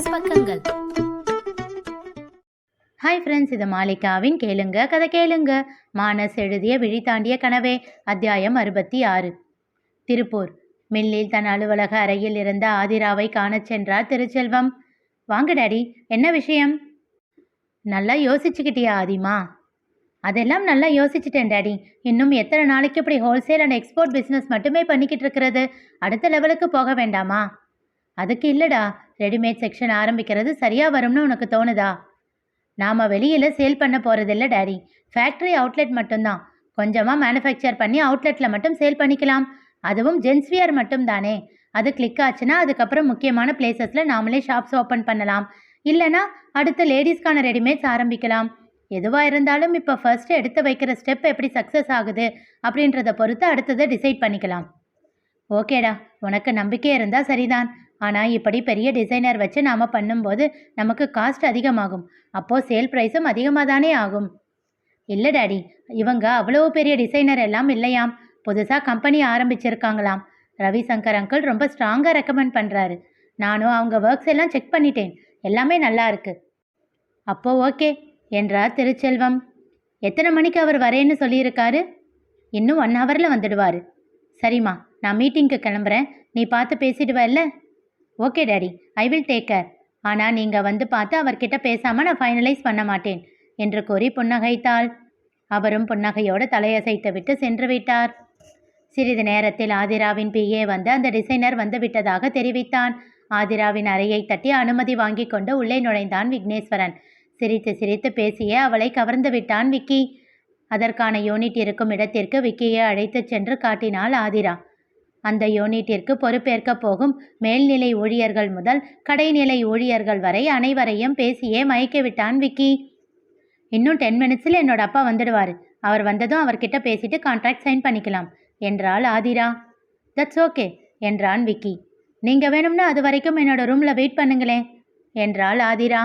மானஸ் பக்கங்கள். Hi friends, இது மாலிகாவின் கேளுங்க கதை கேளுங்க. மானஸ் எழுதிய விழி தாண்டிய கனவே, அத்தியாயம் 66. திருப்பூர் மில்லில் தன் அலுவலக அறையில் இருந்த ஆதிராவை காணச் சென்றார் திருச்செல்வம். வாங்க டாடி, என்ன விஷயம்? நல்லா யோசிச்சுக்கிட்டியா ஆதிமா? அதெல்லாம் நல்லா யோசிச்சுட்டேன் டாடி. இன்னும் எத்தனை நாளைக்கு இப்படி ஹோல்சேல் அண்ட் எக்ஸ்போர்ட் பிஸ்னஸ் மட்டுமே பண்ணிக்கிட்டு இருக்கிறது? அடுத்த லெவலுக்கு போக வேண்டாமா? அதுக்கு இல்லைடா, ரெடிமேட் செக்ஷன் ஆரம்பிக்கிறது சரியாக வரும்னு உனக்கு தோணுதா? நாம் வெளியில் சேல் பண்ண போகிறதில்ல டாடி, ஃபேக்ட்ரி அவுட்லெட் மட்டும்தான். கொஞ்சமாக மேனுஃபேக்சர் பண்ணி அவுட்லெட்டில் மட்டும் சேல் பண்ணிக்கலாம். அதுவும் ஜென்ஸ்வியர் மட்டும் தானே. அது கிளிக் ஆச்சுன்னா அதுக்கப்புறம் முக்கியமான பிளேசஸில் நாமளே ஷாப்ஸ் ஓப்பன் பண்ணலாம். இல்லைனா அடுத்த லேடிஸ்க்கான ரெடிமேட்ஸ் ஆரம்பிக்கலாம். எதுவாக இருந்தாலும் இப்போ ஃபர்ஸ்ட்டு எடுத்து வைக்கிற ஸ்டெப் எப்படி சக்ஸஸ் ஆகுது அப்படின்றத பொறுத்து அடுத்ததை டிசைட் பண்ணிக்கலாம். ஓகேடா, உனக்கு நம்பிக்கை இருந்தால் சரிதான். ஆனால் இப்படி பெரிய டிசைனர் வச்சு நாம் பண்ணும்போது நமக்கு காஸ்ட் அதிகமாகும். அப்போது சேல் ப்ரைஸும் அதிகமாக தானே ஆகும். இல்லை டாடி, இவங்க அவ்வளோ பெரிய டிசைனர் எல்லாம் இல்லையாம். புதுசாக கம்பெனி ஆரம்பிச்சிருக்காங்களாம். ரவிசங்கர் அங்கிள் ரொம்ப ஸ்ட்ராங்காக ரெக்கமெண்ட் பண்ணுறாரு. நானும் அவங்க ஒர்க்ஸ் எல்லாம் செக் பண்ணிட்டேன். எல்லாமே நல்லா இருக்கு. அப்போ ஓகே என்றார் திருச்செல்வம். எத்தனை மணிக்கு அவர் வரேன்னு சொல்லியிருக்காரு? இன்னும் 1 ஹவரில் வந்துடுவார். சரிம்மா, நான் மீட்டிங்க்கு கிளம்புறேன். நீ பார்த்து பேசிடுவல்ல? Okay daddy, I will take care. ஆனால் நீங்கள் வந்து பார்த்து அவர்கிட்ட பேசாமல் நான் ஃபைனலைஸ் பண்ண மாட்டேன் என்று கூறி புன்னகைத்தாள். அவரும் புன்னகையோடு தலையசைத்து விட்டு சென்று விட்டார். சிறிது நேரத்தில் ஆதிராவின் பிஏ வந்து அந்த டிசைனர் வந்து விட்டதாக தெரிவித்தான். ஆதிராவின் அறையை தட்டி அனுமதி வாங்கி கொண்டு உள்ளே நுழைந்தான் விக்னேஸ்வரன். சிரித்து சிரித்து பேசியே அவளை கவர்ந்து விட்டான் விக்கி. அதற்கான யூனிட் இருக்கும் இடத்திற்கு விக்கியை அழைத்து சென்று காட்டினாள் ஆதிரா. அந்த யூனிட்டிற்கு பொறுப்பேற்க போகும் மேல்நிலை ஊழியர்கள் முதல் கடைநிலை ஊழியர்கள் வரை அனைவரையும் பேசியே மயக்கி விட்டான் விக்கி. இன்னும் 10 மினிட்ஸில் என்னோட அப்பா வந்துடுவார். அவர் வந்ததும் அவர்கிட்ட பேசிட்டு கான்ட்ராக்ட் சைன் பண்ணிக்கலாம் என்றாள் ஆதிரா. தட்ஸ் ஓகே என்றான் விக்கி. நீங்கள் வேணும்னா அது வரைக்கும் என்னோட ரூமில் வெயிட் பண்ணுங்களேன் என்றாள் ஆதிரா.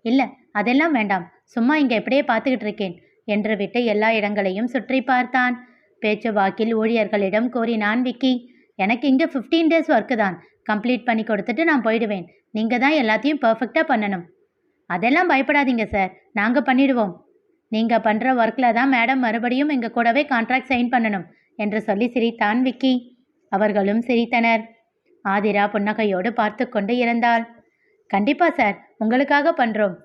இல்லை, அதெல்லாம் வேண்டாம், சும்மா இங்கே எப்படியே பார்த்துக்கிட்டு இருக்கேன் என்று விட்டு எல்லா இடங்களையும் சுற்றி பார்த்தான். பேச்சு வாக்கில் ஊழியர்களிடம் கூறினான் விக்கி. எனக்கு இங்கே 15 டேஸ் ஒர்க்கு தான். கம்ப்ளீட் பண்ணி கொடுத்துட்டு நான் போயிடுவேன். நீங்கள் தான் எல்லாத்தையும் பர்ஃபெக்டாக பண்ணணும். அதெல்லாம் பயப்படாதீங்க சார், நாங்கள் பண்ணிடுவோம். நீங்கள் பண்ணுற ஒர்க்கில் தான் மேடம் மறுபடியும் எங்கள் கூடவே கான்ட்ராக்ட் சைன் பண்ணணும் என்று சொல்லி சிரித்தான் விக்கி. அவர்களும் சிரித்தனர். ஆதிரா புன்னகையோடு பார்த்து கொண்டு இருந்தாள். கண்டிப்பாக சார், உங்களுக்காக பண்ணுறோம்.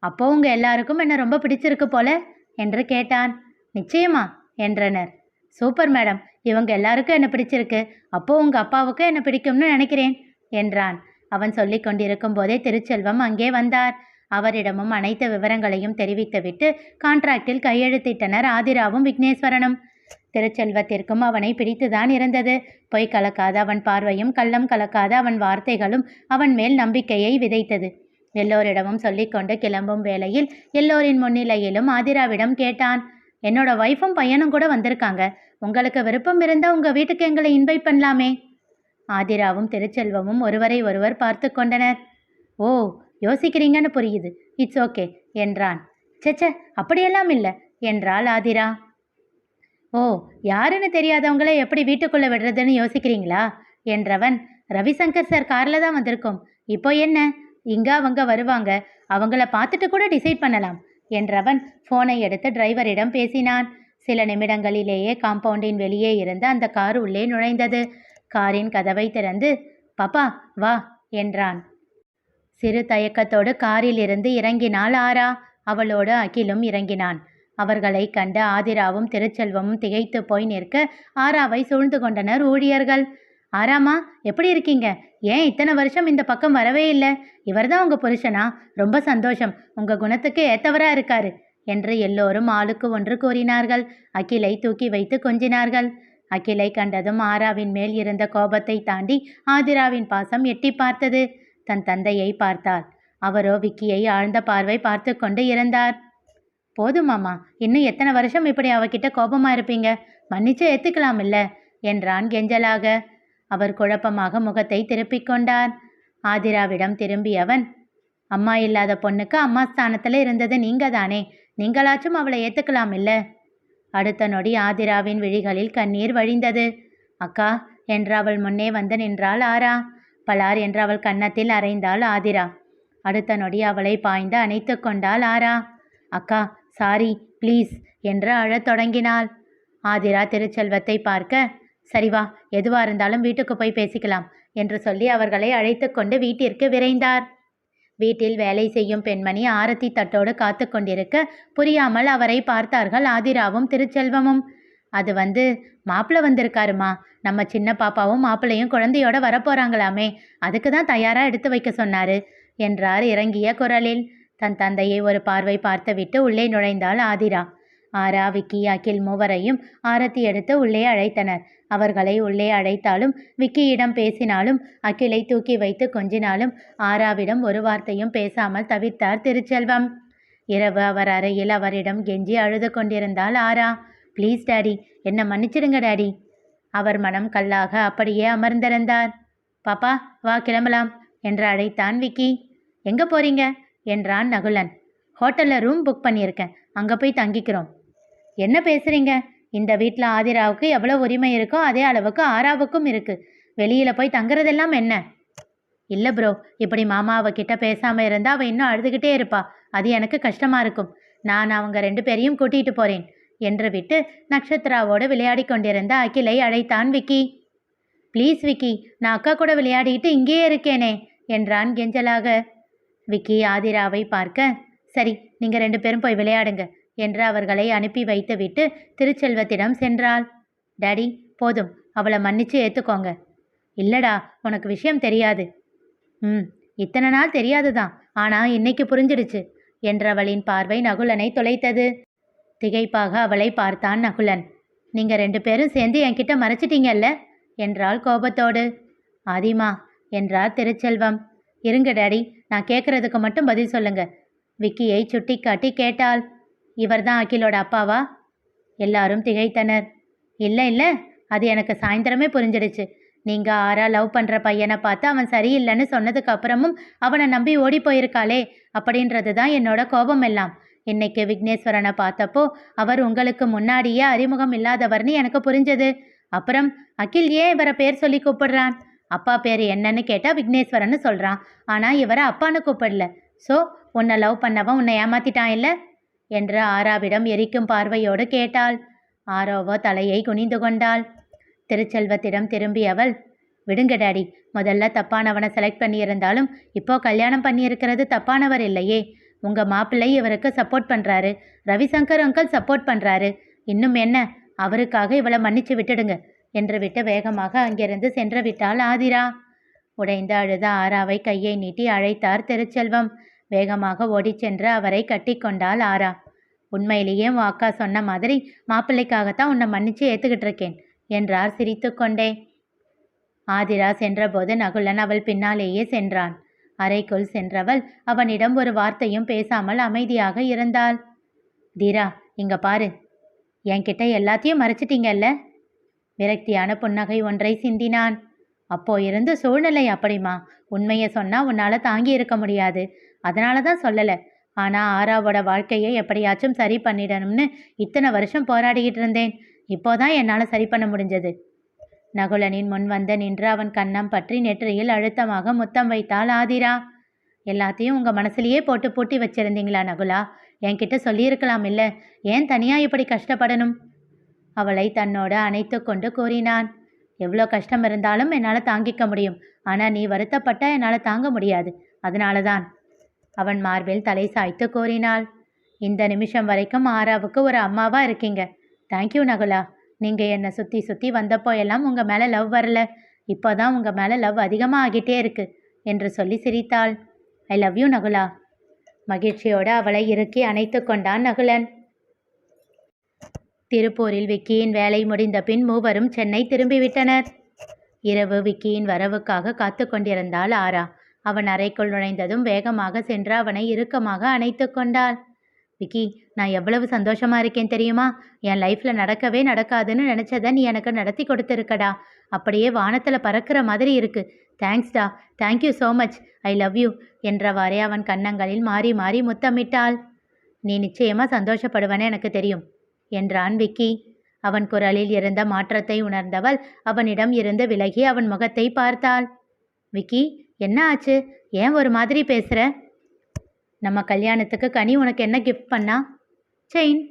அப்போ உங்கள் எல்லாருக்கும் என்ன ரொம்ப பிடிச்சிருக்கு போல என்று கேட்டான். நிச்சயமா என்றனர். சூப்பர் மேடம், இவங்க எல்லாருக்கும் என்ன பிடிச்சிருக்கு. அப்போ உங்கள் அப்பாவுக்கும் என்ன பிடிக்கும்னு நினைக்கிறேன் என்றான். அவன் சொல்லி கொண்டிருக்கும் போதே திருச்செல்வம் அங்கே வந்தார். அவரிடமும் அனைத்து விவரங்களையும் தெரிவித்துவிட்டு கான்ட்ராக்டில் கையெழுத்திட்டனர் ஆதிராவும் விக்னேஸ்வரனும். திருச்செல்வத்திற்கும் அவனை பிடித்துதான் இருந்தது. பொய் கலக்காத அவன் பார்வையும் கள்ளம் கலக்காத அவன் வார்த்தைகளும் அவன் மேல் நம்பிக்கையை விதைத்தது. எல்லோரிடமும் சொல்லிக்கொண்டு கிளம்பும் வேளையில் எல்லோரின் முன்னிலையிலும் ஆதிராவிடம் கேட்டான். என்னோட ஒய்ஃபும் பையனும் கூட வந்திருக்காங்க. உங்களுக்கு விருப்பம் இருந்தால் உங்கள் வீட்டுக்கு எங்களை இன்வைட் பண்ணலாமே. ஆதிராவும் திருச்செல்வமும் ஒருவரை ஒருவர் பார்த்து கொண்டனர். ஓ, யோசிக்கிறீங்கன்னு புரியுது. இட்ஸ் ஓகே என்றான். செச்ச, அப்படியெல்லாம் இல்லை என்றாள் ஆதிரா. ஓ, யாருன்னு தெரியாதவங்கள எப்படி வீட்டுக்குள்ளே விடுறதுன்னு யோசிக்கிறீங்களா என்றவன். ரவிசங்கர் சார் காரில் தான் வந்திருக்கோம். இப்போ என்ன, இங்கே அவங்க வருவாங்க, அவங்கள பார்த்துட்டு கூட டிசைட் பண்ணலாம் என்றவன் ஃபோனை எடுத்து டிரைவரிடம் பேசினான். சில நிமிடங்களிலேயே காம்பவுண்டின் வெளியே இருந்து அந்த கார் உள்ளே நுழைந்தது. காரின் கதவை திறந்து பாப்பா வா என்றான். சிறு தயக்கத்தோடு காரில் இருந்து இறங்கினாள் ஆரா. அவளோடு அகிலும் இறங்கினான். அவர்களை கண்டு ஆதிராவும் திருச்செல்வமும் திகைத்து போய் நிற்க ஆராவை சூழ்ந்து கொண்டனர் ஊழியர்கள். ஆராமா, எப்படி இருக்கீங்க? ஏன் இத்தனை வருஷம் இந்த பக்கம் வரவே இல்லை? இவர்தான் உங்கள் புருஷனா? ரொம்ப சந்தோஷம், உங்கள் குணத்துக்கு ஏத்தவராக இருக்காரு என்று எல்லோரும் ஆளுக்கு ஒன்று கூறினார்கள். அகிலை தூக்கி வைத்து கொஞ்சினார்கள். அகிலை கண்டதும் ஆராவின் மேல் இருந்த கோபத்தை தாண்டி ஆதிராவின் பாசம் எட்டி பார்த்தது. தன் தந்தையை பார்த்தாள். அவரோ விக்கியை ஆழ்ந்த பார்வை பார்த்து கொண்டு இருந்தார். போதுமாமா, இன்னும் எத்தனை வருஷம் இப்படி அவகிட்ட கோபமாக இருப்பீங்க? மன்னிச்சு ஏற்றுக்கலாம் இல்லை என்றான் கெஞ்சலாக. அவர் குழப்பமாக முகத்தை திருப்பிக் கொண்டார். ஆதிராவிடம் திரும்பியவன், அம்மா இல்லாத பொண்ணுக்கு அம்மா ஸ்தானத்தில் இருந்தது நீங்கள் தானே. நீங்களாச்சும் அவளை ஏற்றுக்கலாம் இல்லை? அடுத்த நொடி ஆதிராவின் விழிகளில் கண்ணீர் வழிந்தது. அக்கா என்று அவள் முன்னே வந்து நின்றாள் ஆரா. பலார் என்று அவள் கன்னத்தில் அறைந்தாள் ஆதிரா. அடுத்த நொடி அவளை பாய்ந்து அணைத்து கொண்டாள் ஆரா. அக்கா சாரி ப்ளீஸ் என்று அழத் தொடங்கினாள். ஆதிரா திருச்செல்வத்தை பார்க்க, சரி வா, எதுவா இருந்தாலும் வீட்டுக்கு போய் பேசிக்கலாம் என்று சொல்லி அவர்களை அழைத்து கொண்டு வீட்டிற்கு விரைந்தார். வீட்டில் வேலை செய்யும் பெண்மணி ஆரத்தி தட்டோடு காத்து கொண்டிருக்க புரியாமல் அவரை பார்த்தார்கள் ஆதிராவும் திருச்செல்வமும். அது மாப்பிள்ளை வந்திருக்காருமா, நம்ம சின்ன பாப்பாவும் மாப்பிள்ளையும் குழந்தையோட வரப்போறாங்களாமே, அதுக்கு தான் தயாரா எடுத்து வைக்க சொன்னாரு என்றார் இறங்கிய குரலில். தன் தந்தையை ஒரு பார்வை பார்த்துவிட்டு உள்ளே நுழைந்தாள் ஆதிரா. ஆரா, விக்கி, அகில் மூவரையும் ஆரத்தி எடுத்து உள்ளே அழைத்தனர். அவர்களை உள்ளே அழைத்தாலும் விக்கியிடம் பேசினாலும் அகிலை தூக்கி வைத்து கொஞ்சினாலும் ஆராவிடம் ஒரு வார்த்தையும் பேசாமல் தவிர்த்தார் திருச்செல்வம். இரவு அவர் அறையில் அவரிடம் கெஞ்சி அழுது கொண்டிருந்தாள் ஆரா. ப்ளீஸ் டாடி, என்னை மன்னிச்சிடுங்க டாடி. அவர் மனம் கல்லாக அப்படியே அமர்ந்திருந்தார். பாப்பா வா கிளம்பலாம் என்று அழைத்தான் விக்கி. எங்கே போறீங்க என்றான் நகுலன். ஹோட்டலில் ரூம் புக் பண்ணியிருக்கேன், அங்கே போய் தங்கிக்கிறோம். என்ன பேசுகிறீங்க? இந்த வீட்டில் ஆதிராவுக்கு எவ்வளோ உரிமை இருக்கோ அதே அளவுக்கு ஆராவுக்கும் இருக்குது. வெளியில் போய் தங்குறதெல்லாம் என்ன? இல்லை ப்ரோ, இப்படி மாமா அவகிட்ட பேசாமல் இருந்தால் அவள் இன்னும் அழுதுகிட்டே இருப்பா. அது எனக்கு கஷ்டமாக இருக்கும். நான் அவங்க 2 பேரையும் கூட்டிகிட்டு போகிறேன் என்று விட்டு நட்சத்திராவோடு விளையாடி கொண்டிருந்த அகிலை அழைத்தான் விக்கி. ப்ளீஸ் விக்கி, நான் அக்கா கூட விளையாடிட்டு இங்கேயே இருக்கேனே என்றான் கெஞ்சலாக. விக்கி ஆதிராவை பார்க்க, சரி நீங்கள் 2 பேரும் போய் விளையாடுங்க என்று அவர்களை அனுப்பி வைத்து விட்டு திருச்செல்வத்திடம் சென்றாள். டாடி போதும், அவளை மன்னிச்சு ஏற்றுக்கோங்க. இல்லடா, உனக்கு விஷயம் தெரியாது. இத்தனை நாள் தெரியாதுதான், ஆனால் இன்னைக்கு புரிஞ்சிடுச்சு என்றவளின் பார்வை நகுலனை தொலைத்தது. திகைப்பாக அவளை பார்த்தான் நகுலன். நீங்கள் 2 பேரும் சேர்ந்து என்கிட்ட மறைச்சிட்டீங்கல்ல என்றாள் கோபத்தோடு. ஆதிமா என்றார் திருச்செல்வம். இருங்க டாடி, நான் கேட்குறதுக்கு மட்டும் பதில் சொல்லுங்க. விக்கியை சுட்டி காட்டி கேட்டாள். இவர்தான் அகிலோட அப்பாவா? எல்லாரும் திகைத்தனர். இல்லை இல்லை, அது எனக்கு சாயந்தரமே புரிஞ்சிடுச்சு. நீங்கள் ஆரா லவ் பண்ணுற பையனை பார்த்து அவன் சரியில்லைன்னு சொன்னதுக்கு அப்புறமும் அவனை நம்பி ஓடி போயிருக்காளே, அப்படின்றது தான் என்னோட கோபம் எல்லாம். இன்னைக்கு விக்னேஸ்வரனை பார்த்தப்போ அவர் உங்களுக்கு முன்னாடியே அறிமுகம் இல்லாதவர்னு எனக்கு புரிஞ்சது. அப்புறம் அகில் ஏன் இவரை பேர் சொல்லி கூப்பிடுறான்? அப்பா பேர் என்னன்னு கேட்டால் விக்னேஸ்வரன்னு சொல்கிறான், ஆனால் இவரை அப்பான்னு கூப்பிடல. ஸோ உன்னை லவ் பண்ணவன் உன்னை ஏமாத்திட்டான் இல்லை என்று ஆராவிடம் எரிக்கும் பார்வையோடு கேட்டாள். ஆரோவோ தலையை குனிந்து கொண்டாள். திருச்செல்வத்திடம் திரும்பியவள், விடுங்க டாடி, முதல்ல தப்பானவனை செலக்ட் பண்ணியிருந்தாலும் இப்போ கல்யாணம் பண்ணியிருக்கிறது தப்பானவர் இல்லையே. உங்கள் மாப்பிள்ளை இவருக்கு சப்போர்ட் பண்ணுறாரு, ரவிசங்கர் அங்கிள் சப்போர்ட் பண்ணுறாரு. இன்னும் என்ன, அவருக்காக இவளை மன்னிச்சு விட்டுடுங்க என்று விட்டு வேகமாக அங்கிருந்து சென்று விட்டாள் ஆதிரா. உடைந்து அழுத ஆராவை கையை நீட்டி அழைத்தார் திருச்செல்வம். வேகமாக ஓடிச் சென்று அவரை கட்டி கொண்டாள் ஆரா. உண்மையிலேயே உன் அக்கா சொன்ன மாதிரி மாப்பிள்ளைக்காகத்தான் உன்னை மன்னிச்சு ஏற்றுக்கிட்டு இருக்கேன் என்றார் சிரித்து கொண்டே. ஆதிரா சென்றபோது நகுலன் அவள் பின்னாலேயே சென்றான். அறைக்குள் சென்றவள் அவனிடம் ஒரு வார்த்தையும் பேசாமல் அமைதியாக இருந்தாள். தீரா, இங்க பாரு, என்கிட்ட எல்லாத்தையும் மறைச்சிட்டீங்கல்ல? விரக்தியான புன்னகை ஒன்றை சிந்தினான். அப்போ இருந்து சூழ்நிலை அப்படிமா? உண்மையை சொன்னா உன்னால தாங்கி இருக்க முடியாது, அதனால தான் சொல்லலை. ஆனால் ஆராவோட வாழ்க்கையை எப்படியாச்சும் சரி பண்ணிடணும்னு இத்தனை வருஷம் போராடிக்கிட்டு இருந்தேன். இப்போதான் என்னால் சரி பண்ண முடிஞ்சது. நகுலனின் முன் வந்து நின்று அவன் கன்னம் பற்றி நெற்றியில் அழுத்தமாக முத்தம் வைத்தாள் ஆதிரா. எல்லாத்தையும் உங்கள் மனசுலேயே போட்டு பூட்டி வச்சிருந்தீங்களா நகுலா? என்கிட்ட சொல்லியிருக்கலாம் இல்லை? ஏன் தனியாக இப்படி கஷ்டப்படணும்? அவளை தன்னோடு அணைத்து கொண்டு கூறினான். எவ்வளோ கஷ்டம் இருந்தாலும் என்னால் தாங்கிக்க முடியும், ஆனால் நீ வருத்தப்பட்ட என்னால் தாங்க முடியாது, அதனால தான். அவன் மார்பில் தலை சாய்த்து கூறினாள். இந்த நிமிஷம் வரைக்கும் ஆராவுக்கு ஒரு அம்மாவாக இருக்கீங்க. தேங்க்யூ நகுலா. நீங்கள் என்னை சுற்றி சுற்றி வந்தப்போ எல்லாம் உங்கள் மேலே லவ் வரல, இப்போ தான் உங்கள் மேலே லவ் அதிகமாக ஆகிட்டே இருக்கு என்று சொல்லி சிரித்தாள். I love you Nakula. மகிழ்ச்சியோடு அவளை இறுக்கி அணைத்து கொண்டான் நகுலன். திருப்பூரில் விக்கியின் வேலை முடிந்த பின் மூவரும் சென்னை திரும்பிவிட்டனர். இரவு விக்கியின் வரவுக்காக காத்து கொண்டிருந்தாள் ஆரா. அவன் அறைக்குள் நுழைந்ததும் வேகமாக சென்று அவனை இறுக்கமாக அணைத்து கொண்டாள். விக்கி, நான் எவ்வளவு சந்தோஷமா இருக்கேன் தெரியுமா? என் லைஃப்ல நடக்கவே நடக்காதுன்னு நினைச்சதை நீ எனக்கு நடத்தி கொடுத்துருக்கடா. அப்படியே வானத்தில் பறக்கிற மாதிரி இருக்கு. தேங்க்ஸ்டா, thank you so much, I love you என்றவாறே அவன் கன்னங்களில் மாறி மாறி முத்தமிட்டாள். நீ நிச்சயமா சந்தோஷப்படுவனே எனக்கு தெரியும் என்றான் விக்கி. அவன் குரலில் இருந்த மாற்றத்தை உணர்ந்தவள் அவனிடம் இருந்து விலகி அவன் முகத்தை பார்த்தாள். விக்கி, என்ன ஆச்சு? ஏன் ஒரு மாதிரி பேசுற? நம்ம கல்யாணத்துக்கு கனி உனக்கு என்ன கிஃப்ட் பண்ணா? செயின்.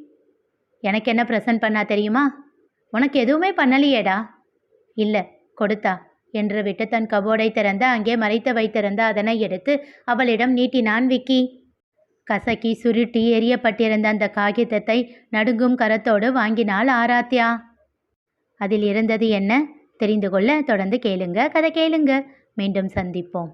எனக்கு என்ன ப்ரெசன்ட் பண்ணா தெரியுமா? உனக்கு எதுவுமே பண்ணலையேடா. இல்லை, கொடுத்தா என்று விட்டு தன் கபோர்டை திறந்து அங்கே மறைத்து வைத்திருந்த அதனை எடுத்து அவளிடம் நீட்டினான் விக்கி. கசக்கி சுருட்டி எரியப்பட்டிருந்த அந்த காகிதத்தை நடுங்கும் கரத்தோடு வாங்கினாள் ஆராத்யா. அதில் இருந்தது என்ன தெரிந்து கொள்ள தொடர்ந்து கேளுங்க, கதை கேளுங்க. மீண்டும் சந்திப்போம்.